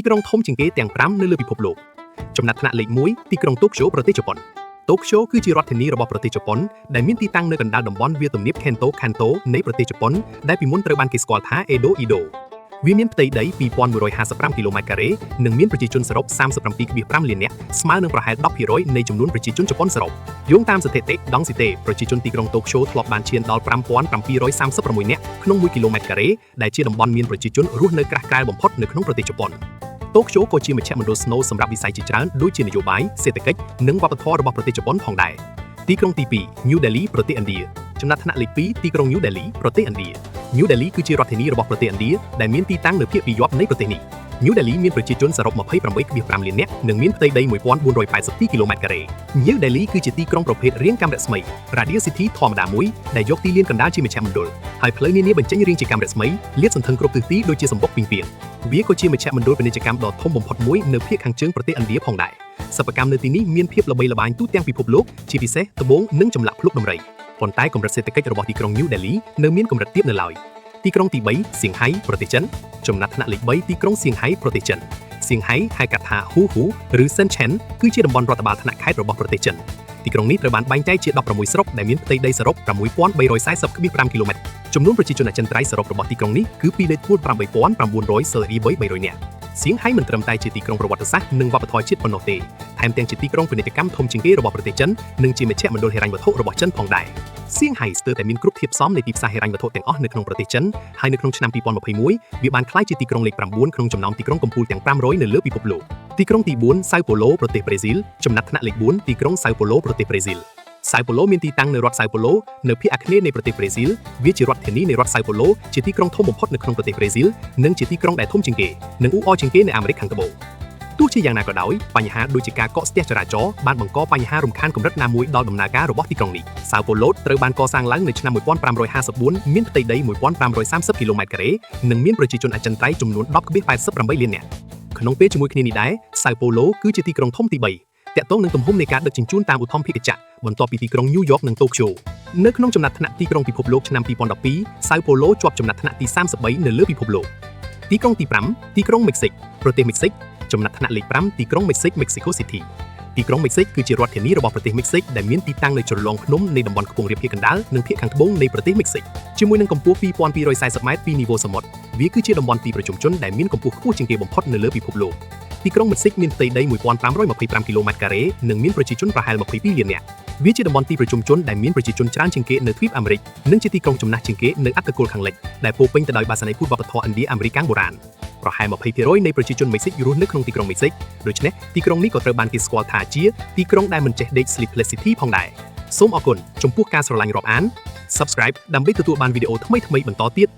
ក្រុងធំជាងគេទាំង5នៅលើពិភពលោកចំណាត់ថ្នាក់លេខ1ទីក្រុងតូក្យូប្រទេសជប៉ុនតូក្យូគឺជារដ្ឋធានីរបស់ប្រទេសជប៉ុនដែលមានទីតាំងនៅកណ្ដាលតំបន់វាលទំនាបខេនតូនៃប្រទេសជប៉ុនដែលពីមុនត្រូវបានគេស្គាល់ថាអេដូវាមានផ្ទៃដី2155គីឡូម៉ែត្រការ៉េនិងមានប្រជាជនសរុប 37.5 លាននាក់ស្មើនឹងប្រហែល 10% នៃចំនួនប្រជាជនជប៉ុនសរុបយោងតាមស្ថិតិដងស៊ីតេប្រជាជនទីក្រុងតូក្យូធ្លាប់បានឈានដល់ 5736 នាក់ក្នុង1គីឡូម៉ែត្រការ៉េដែលជាតំបន់មានប្រជាជនរស់នៅក្រាស់ក្រែលបំផុតនៅក្នុងប្រទេសជប៉ុនតូក្យូក៏ជាមជ្ឈមណ្ឌលស្នូលសម្រាប់វិស័យជាច្រើនដូចជានយោបាយសេដ្ឋកិច្ចនិងវប្បធម៌របស់ប្រទេសជប៉ុនផងដែរទីក្រុងទី2 New Delhi ប្រទេសឥណ្ឌាចំណាត់ថ្នាក់លេខ2ទីក្រុង New Delhi ប្រទេសឥណ្ឌា New Delhi គឺជារដ្ឋធានីរបស់ប្រទេសឥណ្ឌាដែលមានទីតាំងនៅភាគពាយ័ព្យនៃប្រទេសនេះ New Delhi មានប្រជាជនសរុប 28.5 លាននាក់និងមានផ្ទៃដី 1482 គីឡូម៉ែត្រការ៉េ New Delhi គឺជាទីក្រុងប្រភេទរាងកាំរស្មី Radio City ធម្មតាមួយដែលយកទីលានកណ្ដាលជាមជ្ឈមណ្ឌលហើយផ្លូវនានាបញ្ចេញរាងជាកាំរស្មីលាតសន្ធឹងគ្រប់ទិសទីដូចជាសំបុកពីងពាងវាក៏ជាមជ្ឈមណ្ឌលពាណិជ្ជកម្មដ៏ធំបំផុតមួយនៅភាគខាងជើងប្រទេសឥណ្ឌាផងដែរសិប្បកម្មនៅទីនេះមានភាពល្បីល្បាញទូទាំងពិភពលោកជាពិសេសត្បូងនិងចម្លាក់ភ្លុកដំរីប៉ុន្តែកម្រិតសេដ្ឋកិច្ចរបស់ទីក្រុង New Delhi នៅមានកម្រិតទាបនៅឡើយទីក្រុងទី3សៀងហៃប្រទេសចិនចំណាត់ថ្នាក់លេខ3ទីក្រុងសៀងហៃប្រទេសចិនសៀងហៃហៅកាត់ថាហ៊ូឬសិនឆេនគឺជាតំបន់រដ្ឋបាលថ្នាក់ខេត្តរបស់ប្រទេសចិនទីក្រុងនេះត្រូវបានបែងចែកជា16ស្រុកដែលមានផ្ទៃដីសរុប 6340.5 គីឡូម៉ែត្រចំនួនប្រជាជនអចិន្ត្រៃយ៍សរុបរបស់ទីក្រុងនេះគឺ 289,300 នាក់សៀងហៃមិនត្រឹមតែជាទីក្រុងប្រវត្តិសាស្ត្រនិងវប្បធម៌ជាតិប៉ុណ្ណោះទេថែមទាំងជាទីក្រុងពាណិជ្ជកម្មធំជាងគេរបស់ប្រទេសចិននិងជាមជ្ឈមណ្ឌលហិរញ្ញវត្ថុរបស់ចិនផងដែរសៀងហៃស្ទើរតែមានគ្រប់ធាតុផ្សំនៃទីផ្សារហិរញ្ញវត្ថុទាំងអស់នៅក្នុងប្រទេសចិនហើយនៅក្នុងឆ្នាំ2021វាបានក្លាយជាទីក្រុងលេខ9ក្នុងចំណោមទីក្រុងកំពូលទាំង500នៅលើពិភពលោកទីក្រុងទី4សៅប៉ូឡូប្រទេសប្រេស៊ីលចំណាត់ថ្នាក់លេខ4ទីក្រុងសៅប៉ូឡូប្រទេសប្រេស៊ីលសៅប៉ូឡូមានទីតាំងនៅរដ្ឋសៅប៉ូឡូនៅភាគអាគ្នេយ៍នៃប្រទេសប្រេស៊ីលវាជារដ្ឋធានីនៃរដ្ឋសៅប៉ូឡូជាទីក្រុងធំបំផុតនៅក្នុងប្រទេសប្រេស៊ីលនិងជាទីក្រុងដែលធំជាងគេនិងអ៊ូអរជាងគេនៅអាមេរិកខាងត្បូងទោះជាយ៉ាងណាក៏ដោយបញ្ហាដូចជាការកកស្ទះចរាចរណ៍បានបង្កបញ្ហារំខានកម្រិតណាមួយដល់ដំណើរការរបស់ទីក្រុងនេះសៅប៉ូឡូត្រូវបានកសាងឡើងនៅឆ្នាំ1554មានផ្ទៃដី 1530 គីឡូម៉ែត្រការ៉េនិងមានប្រជាជនអចិន្ត្រៃយ៍ចំនួន 10.88 លាននាក់ក្នុងពេលជាមួយគ្នានេះដែរសៅប៉ូឡូគឺជាទីក្រុងធំទី3តាក់ទងនឹងទំហំនៃការដឹកជញ្ជូនតាមឧទ្ធម្ភាគចក្របន្ទាប់ពីទីក្រុងញូវយ៉កនិងតូក្យូនៅក្នុងចំណាត់ថ្នាក់ទីក្រុងពិភពលោកឆ្នាំ2012សៅប៉ូឡូជាប់ចំណាត់ថ្នាក់ទី33នៅលើពិភពលោកទីក្រុងទី5ទីក្រុងមិចស៊ិកប្រទេសមិចស៊ិកចំណាត់ថ្នាក់លេខ5ទីក្រុងមិចស៊ិក Mexico City ទីក្រុងមិចស៊ិកគឺជារដ្ឋធានីរបស់ប្រទេសមិចស៊ិកដែលមានទីតាំងនៅជ្រលងភ្នំនៃតំបន់ខ្ពង់រាបភាគកណ្ដាលនិងភាគខាងត្បូងនៃប្រទេសមិចស៊ិកជាមួយនឹងកម្ពស់ 2240 ម៉ែត្រពីនីវ៉ូសមុទ្រវាគឺជាតំបន់ទីប្រជុំជនដែលមានកម្ពស់ខ្ពស់ជាងគេបំផុតនៅលើពិភពលោកទីក្រុងមិចស៊ិកមានផ្ទៃដី 1525 គីឡូម៉ែត្រការ៉េនិងមានប្រជាជនប្រហែល 22 លាននាក់វាជាតំបន់ទីប្រជុំជនដែលមានប្រជាជនច្រើនជាងគេនៅទ្វីបអាមេរិកនិងជាទីក្រុងចំណាស់ជាងគេនៅអត្តគោលខាងលិចដែលពោរពេញទៅដោយបាសានីភូតវប្បធម៌ឥណ្ឌាអាមេរិកកាំងបុរាណប្រហែល 20% នៃប្រជាជនមិចស៊ិករស់នៅក្នុងទីក្រុងមិចស៊ិកដូច្នេះទីក្រុងនេះក៏ត្រូវបានគេស្គាល់ថាជាទីក្រុងដែលមិនចេះដេក Sleepless City ផងដែរសូមអរគុណចំពោះការស្រឡាញ់រាប់អាន Subscribe ដើម្បីទទួលបានវីដេអូថ្មីៗបន្តទៀត